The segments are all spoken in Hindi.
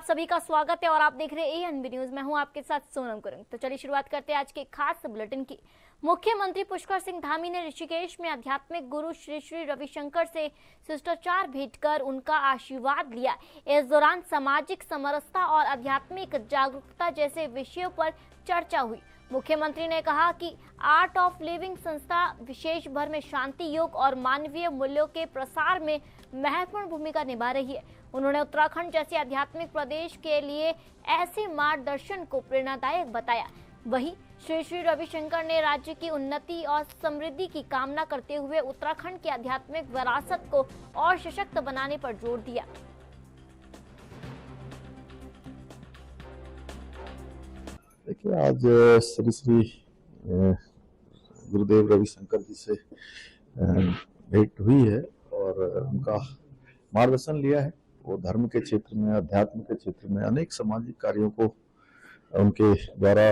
सभी का स्वागत है और आप देख रहे हैं एएनबी न्यूज। मैं हूं आपके साथ सोनम कुरंग। तो चलिए शुरुआत करते हैं आज के खास बुलेटिन की। मुख्यमंत्री पुष्कर सिंह धामी ने ऋषिकेश में आध्यात्मिक गुरु श्री श्री रविशंकर से शिष्टाचार भेंट कर उनका आशीर्वाद लिया। इस दौरान सामाजिक समरसता और आध्यात्मिक जागरूकता जैसे विषयों पर चर्चा हुई। मुख्यमंत्री ने कहा कि आर्ट ऑफ लिविंग संस्था विशेष भर में शांति, योग और मानवीय मूल्यों के प्रसार में महत्वपूर्ण भूमिका निभा रही है। उन्होंने उत्तराखंड जैसे आध्यात्मिक प्रदेश के लिए ऐसे मार्गदर्शन को प्रेरणादायक बताया। वहीं श्री श्री रविशंकर ने राज्य की उन्नति और समृद्धि की कामना करते हुए उत्तराखंड की आध्यात्मिक विरासत को और सशक्त बनाने पर जोर दिया। देखिए, आज श्री श्री गुरुदेव रविशंकर जी से भेंट हुई है और उनका मार्गदर्शन लिया है। वो धर्म के क्षेत्र में, अध्यात्म के क्षेत्र में अनेक सामाजिक कार्यों को उनके द्वारा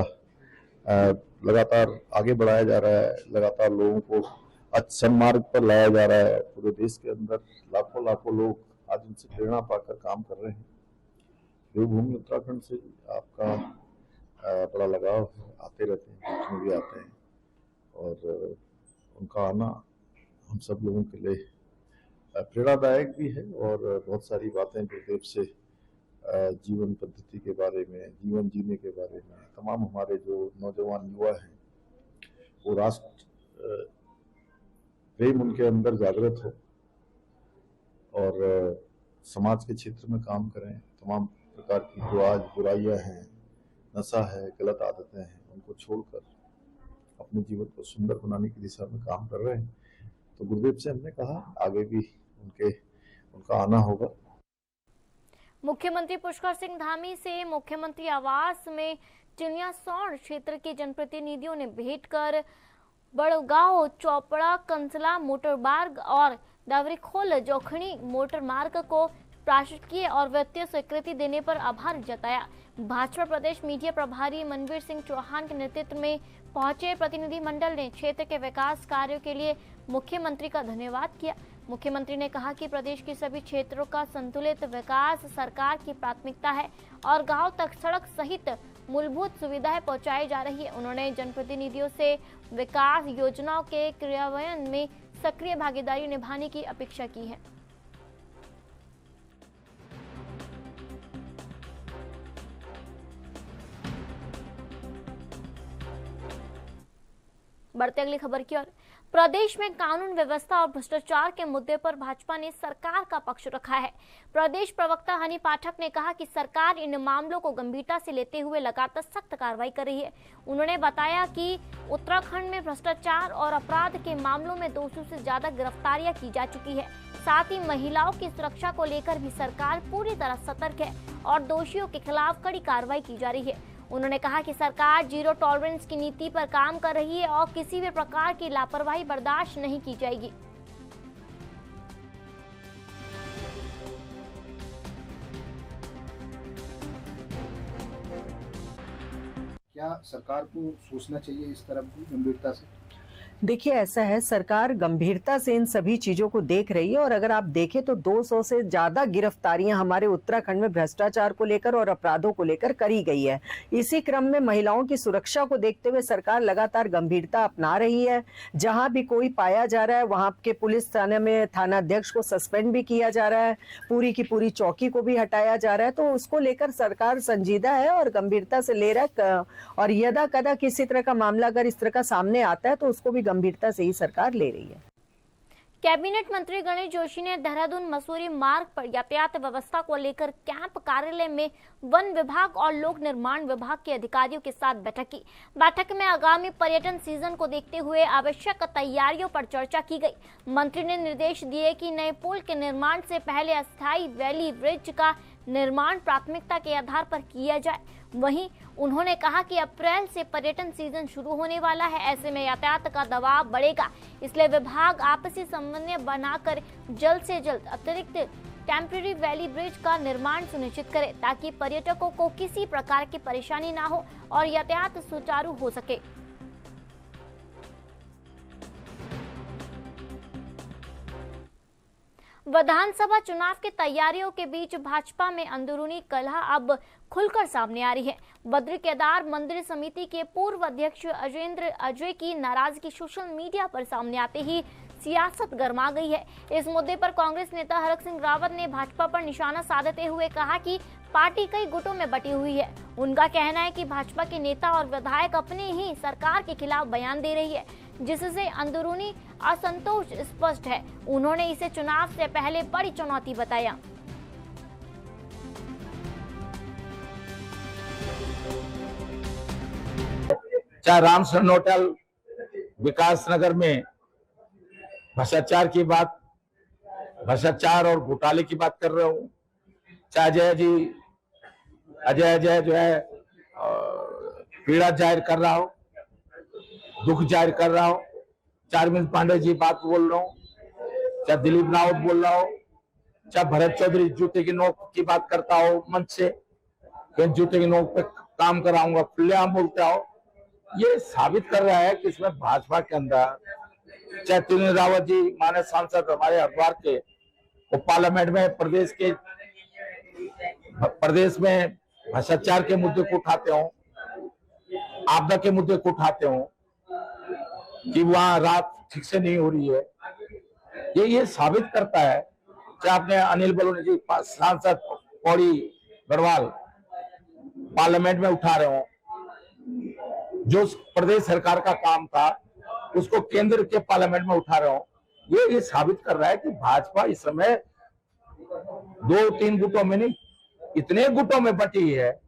लगातार आगे बढ़ाया जा रहा है। लगातार लोगों को अच्छे मार्ग पर लाया जा रहा है। पूरे देश के अंदर लाखों लाखों लोग आज उनसे प्रेरणा पाकर काम कर रहे हैं। देवभूमि उत्तराखंड से आपका बड़ा लगाव है, आते रहते हैं, बीच में भी आते हैं और उनका आना हम सब लोगों के लिए प्रेरणादायक भी है। और बहुत सारी बातें गुरुदेव से जीवन पद्धति के बारे में, जीवन जीने के बारे में, तमाम हमारे जो नौजवान युवा हैं वो राष्ट्र प्रेम उनके अंदर जागृत हो और समाज के क्षेत्र में काम करें। तमाम प्रकार की जो आज बुराइयां हैं, नशा है, गलत आदतें हैं, उनको छोड़कर अपने जीवन को सुंदर बनाने की दिशा में काम कर रहे हैं। तो गुरुदेव से हमने कहा आगे भी उनका आना होगा। मुख्यमंत्री पुष्कर सिंह धामी से मुख्यमंत्री आवास में चिनियासौड़ क्षेत्र के जनप्रतिनिधियों ने भेंट कर बड़गांव चौपड़ा कंसला मोटर मार्ग और दावरीखोल जोखणी मोटर मार्ग को प्रशासकीय और वित्तीय स्वीकृति देने पर आभार जताया। भाजपा प्रदेश मीडिया प्रभारी मनवीर सिंह चौहान के नेतृत्व में पहुंचे प्रतिनिधि मंडल ने क्षेत्र के विकास कार्यों के लिए मुख्यमंत्री का धन्यवाद किया। मुख्यमंत्री ने कहा कि प्रदेश के सभी क्षेत्रों का संतुलित विकास सरकार की प्राथमिकता है और गांव तक सड़क सहित मूलभूत सुविधाएं पहुंचाई जा रही है। उन्होंने जनप्रतिनिधियों से विकास योजनाओं के क्रियान्वयन में सक्रिय भागीदारी निभाने की अपेक्षा की है। बढ़ते अगली खबर की ओर। प्रदेश में कानून व्यवस्था और भ्रष्टाचार के मुद्दे पर भाजपा ने सरकार का पक्ष रखा है। प्रदेश प्रवक्ता हनी पाठक ने कहा कि सरकार इन मामलों को गंभीरता से लेते हुए लगातार सख्त कार्रवाई कर रही है। उन्होंने बताया कि उत्तराखंड में भ्रष्टाचार और अपराध के मामलों में 200 से ज्यादा गिरफ्तारियां की जा चुकी है। साथ ही महिलाओं की सुरक्षा को लेकर भी सरकार पूरी तरह सतर्क है और दोषियों के खिलाफ कड़ी कार्रवाई की जा रही है। उन्होंने कहा कि सरकार जीरो टॉलरेंस की नीति पर काम कर रही है और किसी भी प्रकार की लापरवाही बर्दाश्त नहीं की जाएगी। क्या सरकार को सोचना चाहिए इस तरफ भी गंभीरता से? देखिए, ऐसा है, सरकार गंभीरता से इन सभी चीजों को देख रही है और अगर आप देखें तो 200 से ज्यादा गिरफ्तारियां हमारे उत्तराखंड में भ्रष्टाचार को लेकर और अपराधों को लेकर करी गई है। इसी क्रम में महिलाओं की सुरक्षा को देखते हुए सरकार लगातार गंभीरता अपना रही है। जहां भी कोई पाया जा रहा है वहां के पुलिस थाने में थानाध्यक्ष को सस्पेंड भी किया जा रहा है, पूरी की पूरी चौकी को भी हटाया जा रहा है। तो उसको लेकर सरकार संजीदा है और गंभीरता से ले रहा है और यदा कदा किसी तरह का मामला अगर इस तरह का सामने आता है तो उसको भी गंभीरता से ही सरकार ले रही है। कैबिनेट मंत्री गणेश जोशी ने देहरादून मसूरी मार्ग पर यातायात व्यवस्था को लेकर कैंप कार्यालय में वन विभाग और लोक निर्माण विभाग के अधिकारियों के साथ बैठक की। बैठक में आगामी पर्यटन सीजन को देखते हुए आवश्यक तैयारियों पर चर्चा की गई। मंत्री ने निर्देश दिए कि नए पुल के निर्माण से पहले अस्थायी वैली ब्रिज का निर्माण प्राथमिकता के आधार पर किया जाए। वहीं उन्होंने कहा कि अप्रैल से पर्यटन सीजन शुरू होने वाला है, ऐसे में यातायात का दबाव बढ़ेगा, इसलिए विभाग आपसी समन्वय बनाकर जल्द से जल्द अतिरिक्त टेम्पररी वैली ब्रिज का निर्माण सुनिश्चित करे ताकि पर्यटकों को किसी प्रकार की परेशानी ना हो और यातायात सुचारू हो सके। विधानसभा चुनाव की तैयारियों के बीच भाजपा में अंदरूनी कलह अब खुलकर सामने आ रही है। बद्री केदार मंदिर समिति के पूर्व अध्यक्ष अजेंद्र अजय की नाराजगी सोशल मीडिया पर सामने आते ही सियासत गर्मा गई है। इस मुद्दे पर कांग्रेस नेता हरक सिंह रावत ने भाजपा पर निशाना साधते हुए कहा कि पार्टी कई गुटों में बटी हुई है। उनका कहना है कि भाजपा के नेता और विधायक अपने ही सरकार के खिलाफ बयान दे रही है, जिससे अंदरूनी असंतोष स्पष्ट है। उन्होंने इसे चुनाव से पहले बड़ी चुनौती बताया। चाहे रामशरण होटल विकास नगर में भ्रष्टाचार की बात, भ्रष्टाचार और घोटाले की बात कर रहे हूँ, चाहे अजय जो है पीड़ा जाहिर कर रहा हो, दुख जाहिर कर रहा हो, चाहे अरविंद पांडे जी बात बोल रहा हूँ, चाहे दिलीप रावत बोल रहा हो, चाहे भरत चौधरी जूते की नोक की बात करता हो मंच से, कि जूते की नोक पे काम कराऊंगा, खुलेआम बोलता हो, ये साबित कर रहा है कि इसमें भाजपा के अंदर, चाहे त्रिवेंद्र रावत जी माननीय सांसद हमारे हरिद्वार के, वो पार्लियामेंट में प्रदेश में भ्रष्टाचार के मुद्दे को उठाते हो, आपदा के मुद्दे को उठाते हो, कि वहां रात ठीक से नहीं हो रही है, ये साबित करता है। चाहे आपने अनिल बलूनी जी सांसद पौड़ी गढ़वाल पार्लियामेंट में उठा रहे हो, जो प्रदेश सरकार का काम था उसको केंद्र के पार्लियामेंट में उठा रहे हो, ये साबित कर रहा है कि भाजपा इस समय 2-3 गुटों में नहीं, इतने गुटों में बटी है।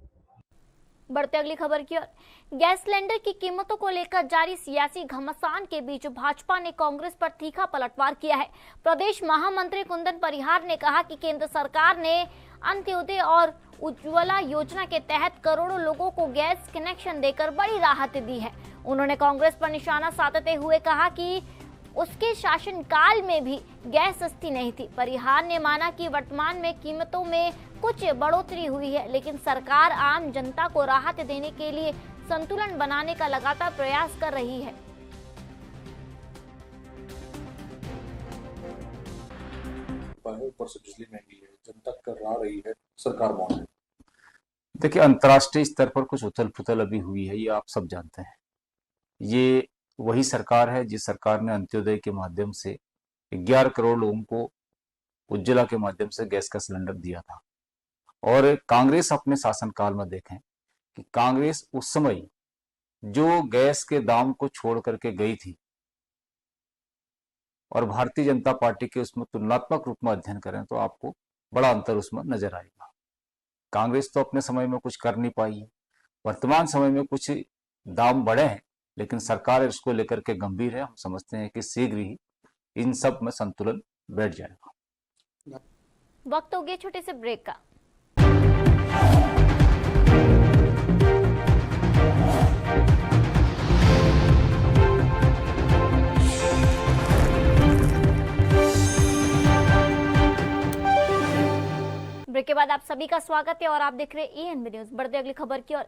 बढ़ते अगली खबर की ओर। गैस सिलेंडर की कीमतों को लेकर जारी सियासी घमासान के बीच भाजपा ने कांग्रेस पर तीखा पलटवार किया है। प्रदेश महामंत्री कुंदन परिहार ने कहा कि केंद्र सरकार ने अंत्योदय और उज्ज्वला योजना के तहत करोड़ों लोगों को गैस कनेक्शन देकर बड़ी राहत दी है। उन्होंने कांग्रेस पर निशाना साधते हुए कहा कि उसके शासनकाल में भी गैस सस्ती नहीं थी। परिहार ने माना कि वर्तमान में कीमतों में कुछ बढ़ोतरी हुई है, लेकिन सरकार आम जनता को राहत देने के लिए संतुलन बनाने का लगातार प्रयास कर रही है। ऊपर से बिजली महंगी है, जनता करा रही है, सरकार मौन है। देखिए, अंतर्राष्ट्रीय स्तर पर कुछ उथल पुथल अभी हुई है, ये आप सब जानते हैं। ये वही सरकार है जिस सरकार ने अंत्योदय के माध्यम से 11 करोड़ लोगों को उज्ज्वला के माध्यम से गैस का सिलेंडर दिया था। और कांग्रेस अपने शासनकाल में देखें कि कांग्रेस उस समय जो गैस के दाम को छोड़ करके गई थी और भारतीय जनता पार्टी के उसमें तुलनात्मक रूप में अध्ययन करें तो आपको बड़ा अंतर उसमें नजर आएगा। कांग्रेस तो अपने समय में कुछ कर नहीं पाई है, वर्तमान समय में कुछ दाम बढ़े हैं, लेकिन सरकार इसको लेकर के गंभीर है। हम समझते हैं कि शीघ्र ही इन सब में संतुलन बैठ जाएगा। वक्त हो गया छोटे से ब्रेक का। ब्रेक के बाद आप सभी का स्वागत है और आप देख रहे हैं एएनबी न्यूज। बढ़ते अगली खबर की ओर।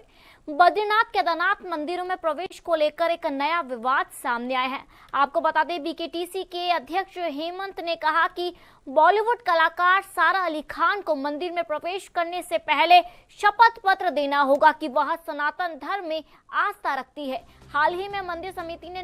बद्रीनाथ केदारनाथ मंदिरों में प्रवेश को लेकर एक नया विवाद सामने आया है। आपको बता दें, बीकेटीसी के अध्यक्ष हेमंत ने कहा कि बॉलीवुड कलाकार सारा अली खान को मंदिर में प्रवेश करने से पहले शपथ पत्र देना होगा कि वह सनातन धर्म में आस्था रखती है। हाल ही में मंदिर समिति ने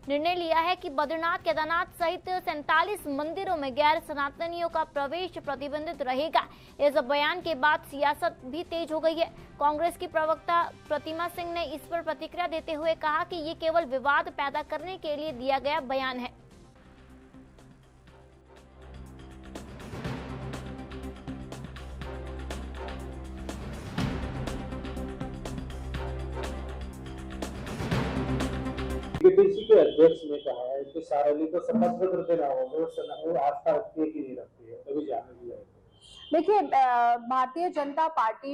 निर्णय लिया है कि बद्रीनाथ केदारनाथ सहित 47 मंदिरों में गैर सनातनियों का प्रवेश प्रतिबंधित रहेगा। इस बयान के बाद सियासत भी तेज हो गई है। कांग्रेस की प्रवक्ता प्रतिमा सिंह ने इस पर प्रतिक्रिया देते हुए कहा कि ये केवल विवाद पैदा करने के लिए दिया गया बयान है। बीकेटीसी के अध्यक्ष ने कहा है कि सारा अली को शपथ पत्र देना होगा, वो आस्था रखती है कि नहीं रखती है, तभी जाने दिया है। देखिए, भारतीय जनता पार्टी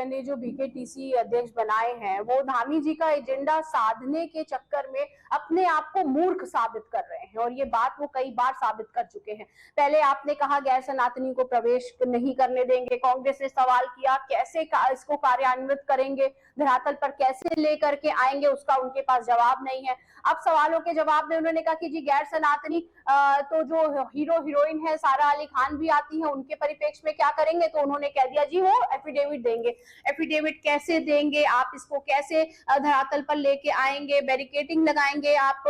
ने जो बीकेटीसी अध्यक्ष बनाए हैं, वो धामी जी का एजेंडा साधने के चक्कर में अपने आप को मूर्ख साबित कर रहे हैं, और ये बात वो कई बार साबित कर चुके हैं। पहले आपने कहा गैर सनातनी को प्रवेश नहीं करने देंगे, कांग्रेस ने सवाल किया कैसे इसको कार्यान्वित करेंगे, धरातल पर कैसे लेकर के आएंगे, उसका उनके पास जवाब नहीं है। अब सवालों के जवाब में उन्होंने कहा कि जी गैर सनातनी तो जो हीरो हीरोइन है सारा अली खान भी आती है, उनके परिप्रेक्ष्य में क्या करेंगे, तो उन्होंने कह दिया जी वो एफिडेविट देंगे। एफिडेविट कैसे देंगे, आप इसको कैसे धरातल पर लेके आएंगे, बैरिकेडिंग लगाएंगे आप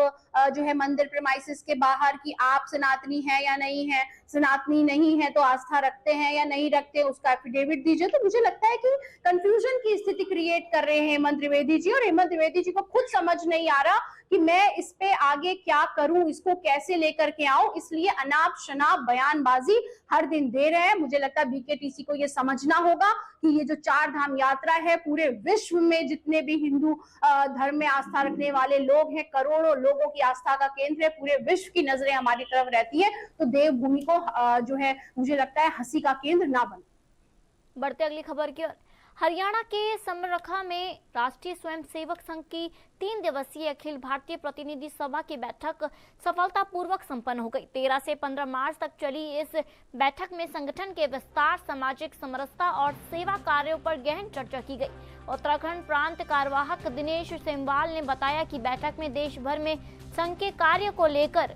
जो है मंदिर प्रेमाइसिस के बाहर कि आप सनातनी है या नहीं है, सनातनी नहीं है तो आस्था रखते हैं या नहीं रखते, उसका एफिडेविट दीजिए। तो मुझे लगता है कि कंफ्यूजन की स्थिति क्रिएट कर रहे हैं हेमंत त्रिवेदी जी, और हेमंत त्रिवेदी जी को खुद समझ नहीं आ रहा कि मैं इस पे आगे क्या करूं, इसको कैसे लेकर के आऊं, इसलिए अनाप शनाप बयानबाजी हर दिन दे रहे हैं। मुझे लगता है बीकेटीसी को ये समझना होगा कि ये जो 4 धाम यात्रा है, पूरे विश्व में जितने भी हिंदू धर्म में आस्था रखने वाले लोग हैं, करोड़ों लोगों की आस्था का केंद्र है, पूरे विश्व की नजरें हमारी तरफ रहती है, तो देवभूमि को जो है मुझे लगता है हंसी का केंद्र ना बने। बढ़ते अगली खबर की ओर। हरियाणा के समरखा में राष्ट्रीय स्वयंसेवक संघ की 3 दिवसीय अखिल भारतीय प्रतिनिधि सभा की बैठक सफलतापूर्वक संपन्न हो गई। 13 से 15 मार्च तक चली इस बैठक में संगठन के विस्तार, सामाजिक समरसता और सेवा कार्यों पर गहन चर्चा की गई। उत्तराखंड प्रांत कार्यवाहक दिनेश सेमवाल ने बताया कि बैठक में देश भर में संघ के कार्य को लेकर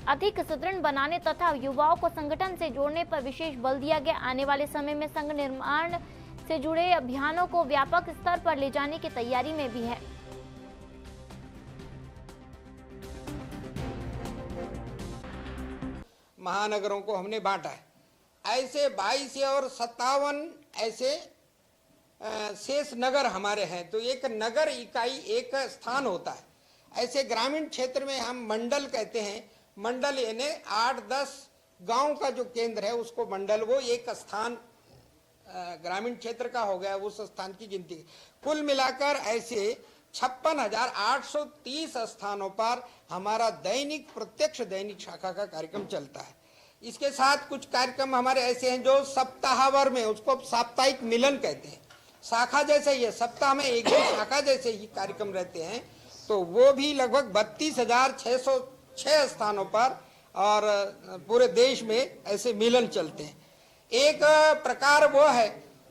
अधिक सुदृढ़ बनाने तथा युवाओं को संगठन से जोड़ने पर विशेष बल दिया गया। आने वाले समय में संघ निर्माण से जुड़े अभियानों को व्यापक स्तर पर ले जाने की तैयारी में भी है। महानगरों को हमने बांटा है। ऐसे 22 और 57 ऐसे शेष नगर हमारे हैं, तो एक नगर इकाई एक स्थान होता है। ऐसे ग्रामीण क्षेत्र में हम मंडल कहते हैं। मंडल यानी 8-10 गांव का जो केंद्र है उसको मंडल, वो एक स्थान ग्रामीण क्षेत्र का हो गया, उस स्थान की गिनती। कुल मिलाकर ऐसे 56,830 स्थानों पर हमारा दैनिक प्रत्यक्ष दैनिक शाखा का कार्यक्रम चलता है। इसके साथ कुछ कार्यक्रम हमारे ऐसे हैं जो सप्ताहवार में, उसको साप्ताहिक मिलन कहते हैं। शाखा जैसे ही है, सप्ताह में एक दिन शाखा जैसे ही कार्यक्रम रहते हैं, तो वो भी लगभग 32,606 स्थानों पर और पूरे देश में ऐसे मिलन चलते हैं। एक प्रकार वो है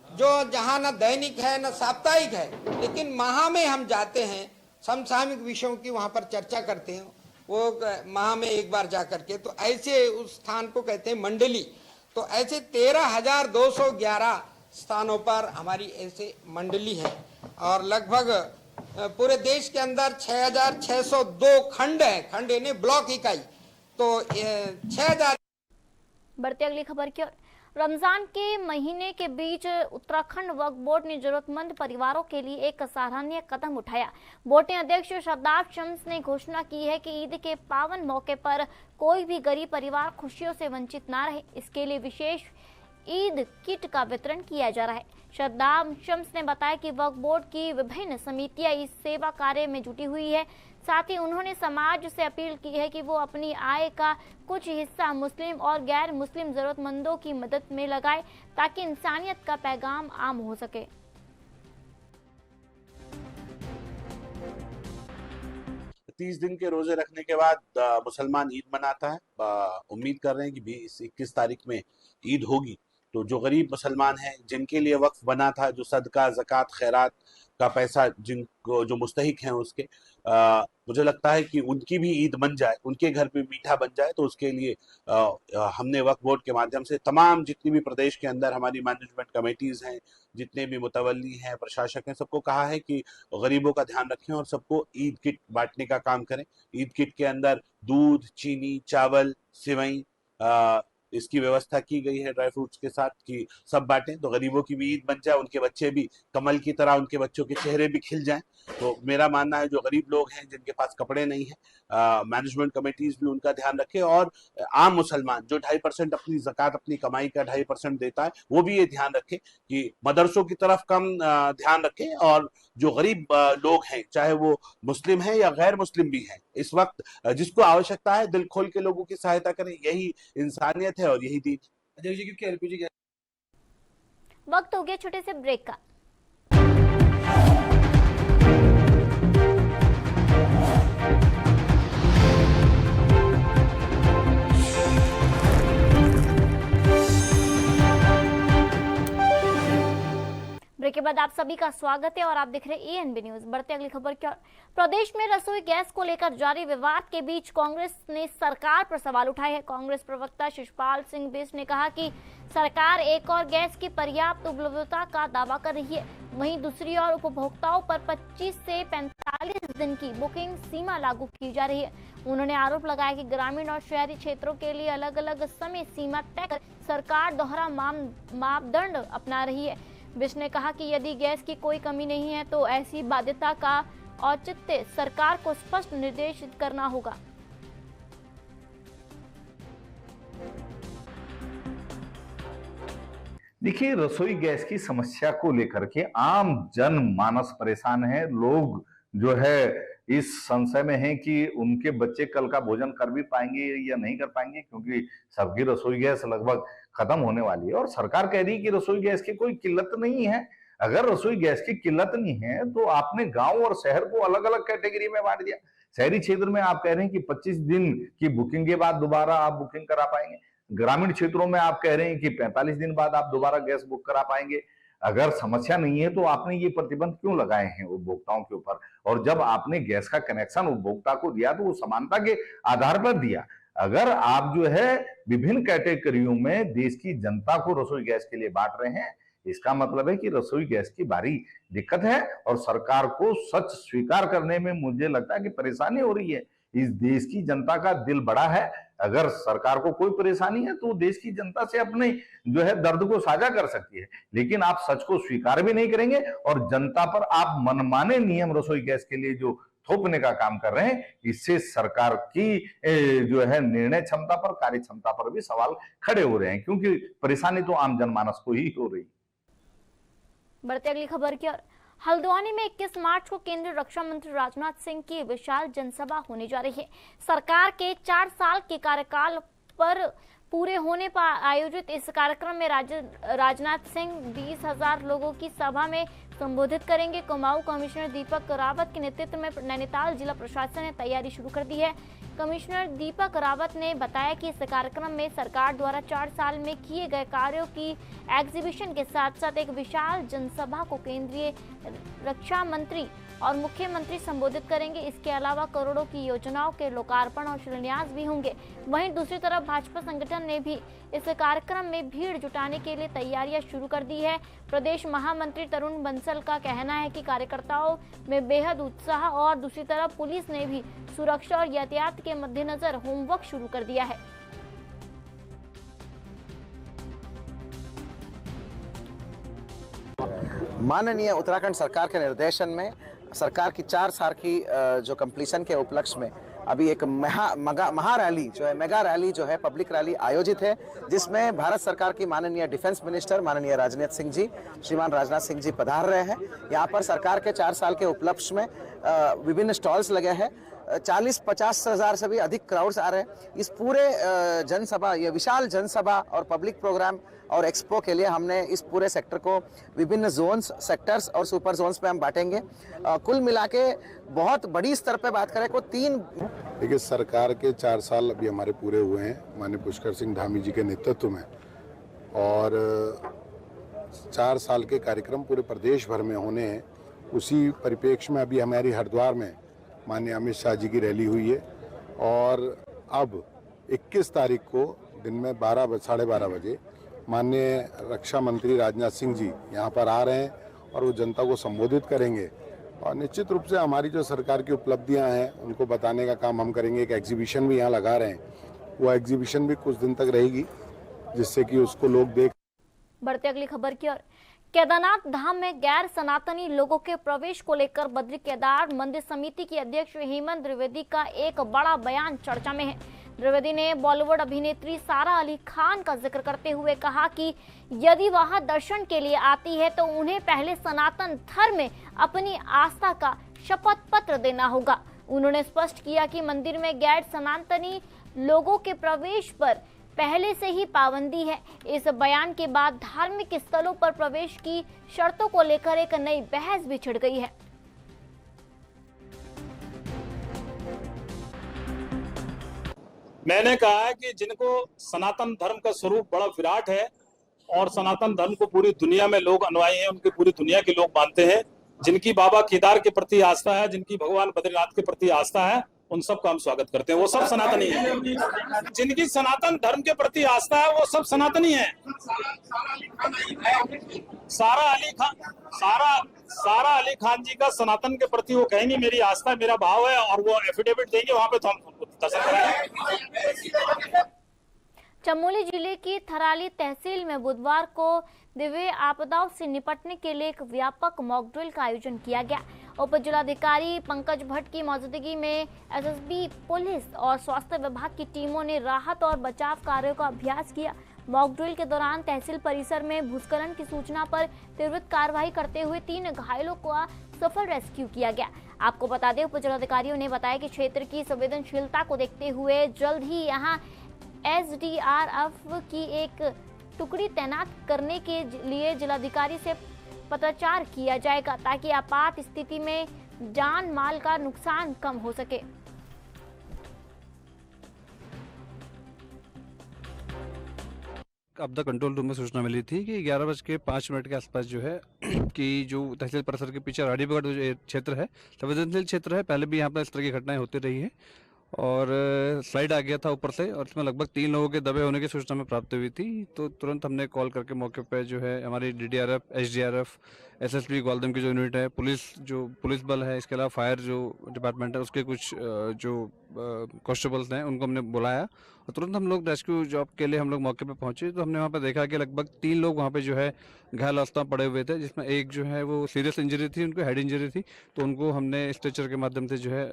जो जहाँ न दैनिक है न साप्ताहिक है, लेकिन माह में हम जाते हैं, समसामयिक विषयों की वहाँ पर चर्चा करते हैं, वो माह में एक बार जा करके, तो ऐसे उस स्थान को कहते हैं मंडली। तो ऐसे 13,211 स्थानों पर हमारी ऐसे मंडली है और लगभग पूरे देश के अंदर 6,602 खंड है। खंड यानी ब्लॉक इकाई, तो 6,000। बढ़ते अगली खबर की ओर। रमजान के महीने के बीच उत्तराखंड वक्फ बोर्ड ने जरूरतमंद परिवारों के लिए एक सराहनीय कदम उठाया। बोर्ड के अध्यक्ष शादाब शम्स ने घोषणा की है कि ईद के पावन मौके पर कोई भी गरीब परिवार खुशियों से वंचित ना रहे, इसके लिए विशेष ईद किट का वितरण किया जा रहा है। शादाब शम्स ने बताया कि वक्फ बोर्ड की विभिन्न समितियां इस सेवा कार्य में जुटी हुई है। साथ ही उन्होंने समाज से अपील की है कि वो अपनी आय का कुछ हिस्सा मुस्लिम और गैर मुस्लिम जरूरतमंदों की मदद में लगाए, ताकि इंसानियत का पैगाम आम हो सके। 30 दिन के रोजे रखने के बाद मुसलमान ईद मनाता है। उम्मीद कर रहे हैं कि 21 तारीख में ईद होगी, तो जो गरीब मुसलमान हैं जिनके लिए वक्फ बना था, जो सदका, ज़कात, खैरात का पैसा जिनको जो मुस्तहिक हैं उसके, मुझे लगता है कि उनकी भी ईद बन जाए, उनके घर पे मीठा बन जाए। तो उसके लिए हमने वक्फ बोर्ड के माध्यम से तमाम जितनी भी प्रदेश के अंदर हमारी मैनेजमेंट कमेटीज हैं, जितने भी मुतवल्ली हैं, प्रशासक हैं, सबको कहा है कि गरीबों का ध्यान रखें और सबको ईद किट बांटने का काम करें। ईद किट के अंदर दूध, चीनी, चावल, सिवई इसकी व्यवस्था की गई है ड्राई फ्रूट्स के साथ, कि सब बांटें तो गरीबों की भी ईद बन जाए, उनके बच्चे भी कमल की तरह, उनके बच्चों के चेहरे भी खिल जाएं। तो मेरा मानना है जो गरीब लोग हैं जिनके पास कपड़े नहीं है, मैनेजमेंट कमेटीज भी उनका ध्यान रखे, और आम मुसलमान जो 2.5% अपनी ज़कात, अपनी कमाई का 2.5% देता है, वो भी ये ध्यान रखे कि मदरसों की तरफ कम ध्यान रखें, और जो गरीब लोग हैं चाहे वो मुस्लिम हैं या गैर मुस्लिम भी हैं, इस वक्त जिसको आवश्यकता है दिल खोल के लोगों की सहायता करें। यही इंसानियत है और यही दीन। अध्यक्ष जी, क्योंकि एलपीजी गैस वक्त हो गया छोटे से ब्रेक का। ब्रेक के बाद आप सभी का स्वागत है और आप देख रहे हैं एएनबी न्यूज। बढ़ते अगली खबर की ओर। प्रदेश में रसोई गैस को लेकर जारी विवाद के बीच कांग्रेस ने सरकार पर सवाल उठाए हैं। कांग्रेस प्रवक्ता शिषपाल सिंह बिष्ट ने कहा कि सरकार एक और गैस की पर्याप्त उपलब्धता का दावा कर रही है, वहीं दूसरी ओर उपभोक्ताओं पर 25 से 45 दिन की बुकिंग सीमा लागू की जा रही है। उन्होंने आरोप लगाया कि ग्रामीण और शहरी क्षेत्रों के लिए अलग अलग समय सीमा तय कर सरकार दोहरा मापदंड अपना रही है। बिष्ट ने कहा कि यदि गैस की कोई कमी नहीं है तो ऐसी बाध्यता का औचित्य सरकार को स्पष्ट निर्देशित करना होगा। देखिए, रसोई गैस की समस्या को लेकर के आम जनमानस परेशान है। लोग जो है इस संशय में हैं कि उनके बच्चे कल का भोजन कर भी पाएंगे या नहीं कर पाएंगे, क्योंकि सबकी रसोई गैस लगभग खत्म होने वाली है और सरकार कह रही है कि रसोई गैस की कोई किल्लत नहीं है। अगर रसोई गैस की किल्लत नहीं है तो आपने गांव और शहर को अलग अलग कैटेगरी में बांट दिया। शहरी क्षेत्र में आप कह रहे हैं कि 25 दिन की बुकिंग के बाद दोबारा आप बुकिंग करा पाएंगे। ग्रामीण क्षेत्रों में आप कह रहे हैं कि 45 दिन बाद आप दोबारा गैस बुक करा पाएंगे। अगर समस्या नहीं है तो आपने ये प्रतिबंध क्यों लगाए हैं उपभोक्ताओं के ऊपर? और जब आपने गैस का कनेक्शन उपभोक्ता को दिया तो वो समानता के आधार पर दिया। अगर आप जो है विभिन्न कैटेगरियों में देश की जनता को रसोई गैस के लिए बांट रहे हैं, इसका मतलब है कि रसोई गैस की भारी दिक्कत है और सरकार को सच स्वीकार करने में मुझे लगता है कि परेशानी हो रही है। इस देश की जनता का दिल बड़ा है। अगर सरकार को कोई परेशानी है तो देश की जनता से अपने जो है दर्द को साझा कर सकती है, लेकिन आप सच को स्वीकार भी नहीं करेंगे और जनता पर आप मनमाने नियम रसोई गैस के लिए जो थोपने का काम कर रहे हैं, इससे सरकार की जो है निर्णय क्षमता पर, कार्य क्षमता पर भी सवाल खड़े हो रहे हैं, क्योंकि परेशानी तो आम जनमानस को ही हो रही। बढ़ते अगली खबर की ओर। हल्द्वानी में 21 मार्च को केंद्रीय रक्षा मंत्री राजनाथ सिंह की विशाल जनसभा होने जा रही है। सरकार के 4 साल के कार्यकाल पर पूरे होने पर आयोजित इस कार्यक्रम में राजनाथ सिंह 20,000 लोगों की सभा में संबोधित करेंगे। कुमाऊं कमिश्नर दीपक रावत के नेतृत्व में नैनीताल जिला प्रशासन ने तैयारी शुरू कर दी है। कमिश्नर दीपक रावत ने बताया कि इस कार्यक्रम में सरकार द्वारा 4 साल में किए गए कार्यों की एग्जीबिशन के साथ साथ एक विशाल जनसभा को केंद्रीय रक्षा मंत्री और मुख्यमंत्री संबोधित करेंगे। इसके अलावा करोड़ों की योजनाओं के लोकार्पण और शिलान्यास भी होंगे। वहीं दूसरी तरफ भाजपा संगठन ने भी इस कार्यक्रम में भीड़ जुटाने के लिए तैयारियां शुरू कर दी है। प्रदेश महामंत्री तरुण बंसल का कहना है कि कार्यकर्ताओं में बेहद उत्साह और दूसरी तरफ पुलिस ने भी सुरक्षा और यातायात के मद्देनजर होमवर्क शुरू कर दिया है। माननीय उत्तराखंड सरकार के निर्देशन में सरकार की 4 साल की जो कंप्लीशन के उपलक्ष्य में अभी एक महा रैली जो है, मेगा रैली जो है, पब्लिक रैली आयोजित है, जिसमें भारत सरकार की माननीय डिफेंस मिनिस्टर माननीय राजनाथ सिंह जी, श्रीमान राजनाथ सिंह जी पधार रहे हैं। यहाँ पर सरकार के 4 साल के उपलक्ष्य में विभिन्न स्टॉल्स लगे हैं। 40-50 हजार से भी अधिक क्राउड्स आ रहे हैं। इस पूरे जनसभा, ये विशाल जनसभा और पब्लिक प्रोग्राम और एक्सपो के लिए हमने इस पूरे सेक्टर को विभिन्न जोन्स, सेक्टर्स और सुपर जोन्स पे हम बांटेंगे। कुल मिला के बहुत बड़ी स्तर पे बात करें को 3 देखिए, सरकार के 4 साल अभी हमारे पूरे हुए हैं माननीय पुष्कर सिंह धामी जी के नेतृत्व में, और 4 साल के कार्यक्रम पूरे प्रदेश भर में होने हैं। उसी परिप्रेक्ष्य में अभी हमारी हरिद्वार में माननीय अमित शाह जी की रैली हुई है और अब 21 तारीख को दिन में 12-12:30 बजे माननीय रक्षा मंत्री राजनाथ सिंह जी यहाँ पर आ रहे हैं और वो जनता को संबोधित करेंगे और निश्चित रूप से हमारी जो सरकार की उपलब्धियां हैं उनको बताने का काम हम करेंगे। एक एग्जीबिशन भी यहाँ लगा रहे हैं, वो एग्जीबिशन भी कुछ दिन तक रहेगी जिससे कि उसको लोग देख। बढ़ते अगली खबर की ओर। केदारनाथ धाम में गैर सनातनी लोगों के प्रवेश को लेकर बद्री केदार मंदिर समिति की अध्यक्ष हेमंत द्विवेदी का एक बड़ा बयान चर्चा में है। द्विवेदी ने बॉलीवुड अभिनेत्री सारा अली खान का जिक्र करते हुए कहा कि यदि वह दर्शन के लिए आती है तो उन्हें पहले सनातन धर्म में अपनी आस्था का शपथ पत्र देना होगा। उन्होंने स्पष्ट किया कि मंदिर में गैर सनातनी लोगों के प्रवेश पर पहले से ही पाबंदी है। इस बयान के बाद धार्मिक स्थलों पर प्रवेश की शर्तों को लेकर एक नई बहस भी छिड़ गई है। मैंने कहा है कि जिनको सनातन धर्म का स्वरूप बड़ा विराट है और सनातन धर्म को पूरी दुनिया में लोग अनुयायी हैं, उनके पूरी दुनिया के लोग मानते हैं, जिनकी बाबा केदार के प्रति आस्था है, जिनकी भगवान बद्रीनाथ के प्रति आस्था है, उन सबका हम स्वागत करते हैं। वो सब सनातनी है। जिनकी सनातन धर्म के प्रति आस्था है वो सब सनातनी है। सारा अली खान जी का सनातन के प्रति वो कहेंगे मेरी आस्था मेरा भाव है और वो एफिडेविट देंगे, वहां पे तो हम तसल्ली कराएंगे। चमोली जिले की थराली तहसील में बुधवार को दिव्य आपदाओं से निपटने के लिए एक व्यापक मॉक ड्रिल का आयोजन किया गया। उप जिलाधिकारी पंकज भट्ट की मौजूदगी में एसएसबी, पुलिस और स्वास्थ्य विभाग की टीमों ने राहत और बचाव कार्यों का अभ्यास किया। मॉक ड्रिल के दौरान तहसील परिसर में भूस्खलन की सूचना पर त्वरित कार्रवाई करते हुए 3 घायलों का सफल रेस्क्यू किया गया। आपको बता दें, उप जिलाधिकारियों ने बताया कि क्षेत्र की संवेदनशीलता को देखते हुए जल्द ही यहां एसडीआरएफ की एक टुकड़ी तैनात करने के लिए जिलाधिकारी से पत्राचार किया जाएगा ताकि आपात स्थिति में जान माल का नुकसान कम हो सके। आपदा कंट्रोल रूम में सूचना मिली थी कि 11:05 के आसपास जो है कि जो तहसील परिसर के पीछे राडीबगढ़ जो क्षेत्र है, संवेदनशील क्षेत्र है, पहले भी यहाँ पर इस तरह की घटनाएं होती रही है और स्लाइड आ गया था ऊपर से और इसमें लगभग 3 लोगों के दबे होने की सूचना में प्राप्त हुई थी। तो तुरंत हमने कॉल करके मौके पे जो है हमारी डीडीआरएफ, एसडीआरएफ, एसएसबी ग्वालदम की जो यूनिट है, पुलिस बल है, इसके अलावा फायर जो डिपार्टमेंट है उसके कुछ जो कॉन्स्टेबल्स हैं उनको हमने बुलाया और तुरंत हम लोग रेस्क्यू जॉब के लिए हम लोग मौके पे पहुंचे। तो हमने वहाँ पे देखा कि लगभग 3 लोग वहाँ पे जो है घायल अवस्था में पड़े हुए थे, जिसमें एक जो है वो सीरियस इंजरी थी, उनको हेड इंजरी थी। तो उनको हमने स्ट्रेचर के माध्यम से जो है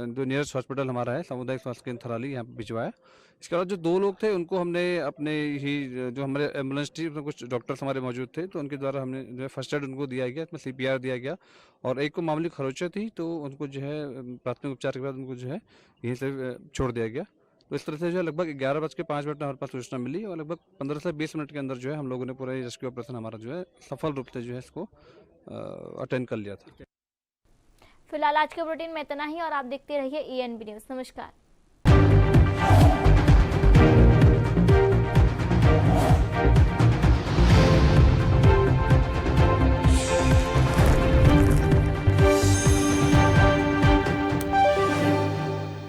जो नियरेस्ट हॉस्पिटल हमारा है सामुदायिक स्वास्थ्य केंद्र थराली, यहाँ पे भिजवाया। इसके अलावा जो 2 लोग थे उनको हमने अपने ही जो हमारे एम्बुलेंस थी उसमें कुछ डॉक्टर्स हमारे मौजूद थे तो उनके द्वारा हमने जो है फर्स्ट एड उनको दिया गया, इसमें CPR दिया गया और एक को मामूली खरोंच थी तो उनको जो है प्राथमिक उपचार के बाद उनको जो है यहीं से छोड़ दिया गया। तो इस तरह से जो है लगभग 11:05 हमारे पास सूचना मिली और लगभग 15 से 20 मिनट के अंदर जो है हम लोगों ने पूरा रेस्क्यू ऑपरेशन हमारा जो है सफल रूप से जो है इसको अटेंड कर लिया था। फिलहाल आज के बुलेटिन में इतना ही और आप देखते रहिए ENB न्यूज़। नमस्कार।